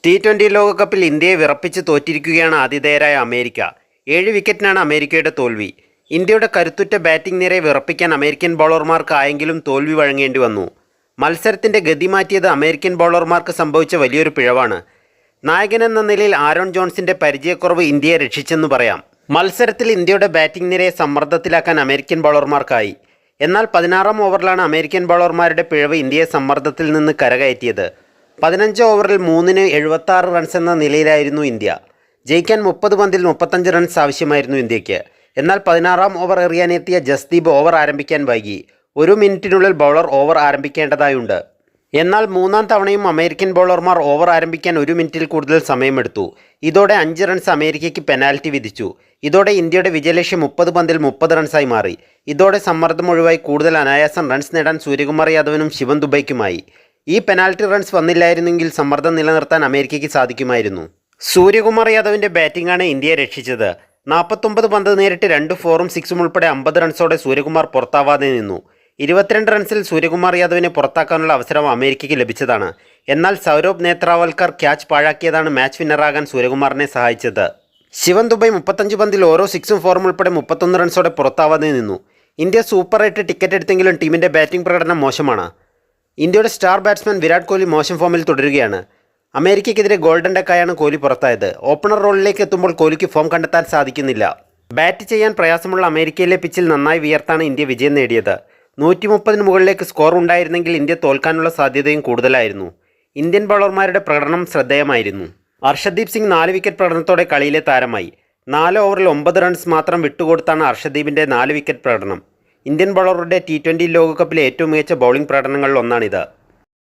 T20 ലോകകപ്പിൽ ഇന്ത്യയെ വിറപ്പിച്ച് തോറ്റിരിക്കുകയാണ് ആതിഥേയരായ അമേരിക്ക. 7 വിക്കറ്റിനാണ് അമേരിക്കയുടെ തോൽവി. ഇന്ത്യയുടെ കരുത്തുറ്റ ബാറ്റിംഗ് നിരയെ വിറപ്പിക്കാൻ അമേരിക്കൻ ബൗളർമാർക്കായെങ്കിലും തോൽവി വഴങ്ങേണ്ടി വന്നു. മത്സരത്തിൻ്റെ ഗതി മാറ്റിയത് അമേരിക്കൻ ബൗളർമാർക്ക് സംഭവിച്ച വലിയൊരു പിഴവാണ്. നായകനെന്ന നിലയിൽ ആരോൺ ജോൺസിൻ്റെ പരിചയക്കുറവ് ഇന്ത്യയെ രക്ഷിച്ചെന്ന് പറയാം. മത്സരത്തിൽ ഇന്ത്യയുടെ ബാറ്റിംഗ് നിരയെ സമ്മർദ്ദത്തിലാക്കാൻ അമേരിക്കൻ ബൗളർമാർക്കായി. എന്നാൽ 16-ാം ഓവറിലാണ് അമേരിക്കൻ ബൗളർമാരുടെ പിഴവ് ഇന്ത്യയെ സമ്മർദ്ദത്തിൽ നിന്ന് കരകയറ്റിയത്. 15 ഓവറിൽ 3-ന് 76 റൺസ് എന്ന നിലയിലായിരുന്നു ഇന്ത്യ. ജയിക്കാൻ 30 പന്തിൽ 35 റൺസ് ആവശ്യമായിരുന്നു ഇന്ത്യക്ക്. എന്നാൽ 16-ാം ഓവർ എറിയാനെത്തിയ ജസ്ദീപ് ഓവർ ആരംഭിക്കാൻ വൈകി. 1 മിനിറ്റിനുള്ളിൽ ബൗളർ ഓവർ ആരംഭിക്കേണ്ടതായുണ്ട്. എന്നാൽ 3-ാം തവണയും അമേരിക്കൻ ബൗളർമാർ ഓവർ ആരംഭിക്കാൻ 1 മിനിറ്റിൽ കൂടുതൽ സമയമെടുത്തു. ഇതോടെ 5 റൺസ് അമേരിക്കയ്ക്ക് പെനാൽറ്റി വിധിച്ചു. ഇതോടെ ഇന്ത്യയുടെ വിജയലക്ഷ്യം 30 പന്തിൽ 30 റൺസായി മാറി. ഇതോടെ സമ്മർദ്ദം ഒഴിവായി കൂടുതൽ അനായാസം റൺസ് നേടാൻ സൂര്യകുമാർ യാദവിനും ശിവൻ ദുബൈക്കുമായി. ഈ പെനാൽറ്റി റൺസ് വന്നില്ലായിരുന്നെങ്കിൽ സമ്മർദ്ദം നിലനിർത്താൻ അമേരിക്കയ്ക്ക് സാധിക്കുമായിരുന്നു. സൂര്യകുമാർ യാദവിൻ്റെ ബാറ്റിംഗാണ് ഇന്ത്യയെ രക്ഷിച്ചത്. 49 പന്ത് നേരിട്ട് 2 4-ഉം 6-ഉം ഉൾപ്പെടെ 50 റൺസോടെ സൂര്യകുമാർ പുറത്താവാതെ നിന്നു. 22 റൺസിൽ സൂര്യകുമാർ യാദവിനെ പുറത്താക്കാനുള്ള അവസരം അമേരിക്കയ്ക്ക് ലഭിച്ചതാണ്. എന്നാൽ സൗരഭ് നേത്രാവൽക്കർ ക്യാച്ച് പാഴാക്കിയതാണ് മാച്ച് വിന്നറാകാൻ സൂര്യകുമാറിനെ സഹായിച്ചത്. ശിവൻ ദുബൈ 35 പന്തിൽ ഓരോ 6-ഉം 4-ഉം ഉൾപ്പെടെ 31 റൺസോടെ പുറത്താവാതെ നിന്നു. ഇന്ത്യ സൂപ്പർ 8 ടിക്കറ്റ് എടുത്തെങ്കിലും ടീമിൻ്റെ ബാറ്റിംഗ് പ്രകടനം മോശമാണ്. ഇന്ത്യയുടെ സ്റ്റാർ ബാറ്റ്സ്മാൻ വിരാട് കോഹ്ലി മോശം ഫോമിൽ തുടരുകയാണ്. അമേരിക്കയ്ക്കെതിരെ ഗോൾഡൻ ഡക്കായാണ് കോഹ്ലി പുറത്തായത്. ഓപ്പണർ റോളിലേക്ക് എത്തുമ്പോൾ കോഹ്ലിക്ക് ഫോം കണ്ടെത്താൻ സാധിക്കുന്നില്ല. ബാറ്റ് ചെയ്യാൻ പ്രയാസമുള്ള അമേരിക്കയിലെ പിച്ചിൽ നന്നായി വിയർത്താണ് ഇന്ത്യ വിജയം നേടിയത്. 130-ന് മുകളിലേക്ക് സ്കോർ ഉണ്ടായിരുന്നെങ്കിൽ ഇന്ത്യ തോൽക്കാനുള്ള സാധ്യതയും കൂടുതലായിരുന്നു. ഇന്ത്യൻ ബൗളർമാരുടെ പ്രകടനം ശ്രദ്ധേയമായിരുന്നു. അർഷദീപ് സിംഗ് 4 വിക്കറ്റ് പ്രകടനത്തോടെ കളിയിലെ താരമായി. 4 ഓവറിൽ 9 റൺസ് മാത്രം വിട്ടുകൊടുത്താണ് അർഷദീപിൻ്റെ 4 വിക്കറ്റ് പ്രകടനം. ഇന്ത്യൻ ബൗളറുടെ T20 ലോകകപ്പിലെ ഏറ്റവും മികച്ച ബൗളിംഗ് പ്രകടനങ്ങളിൽ ഒന്നാണിത്.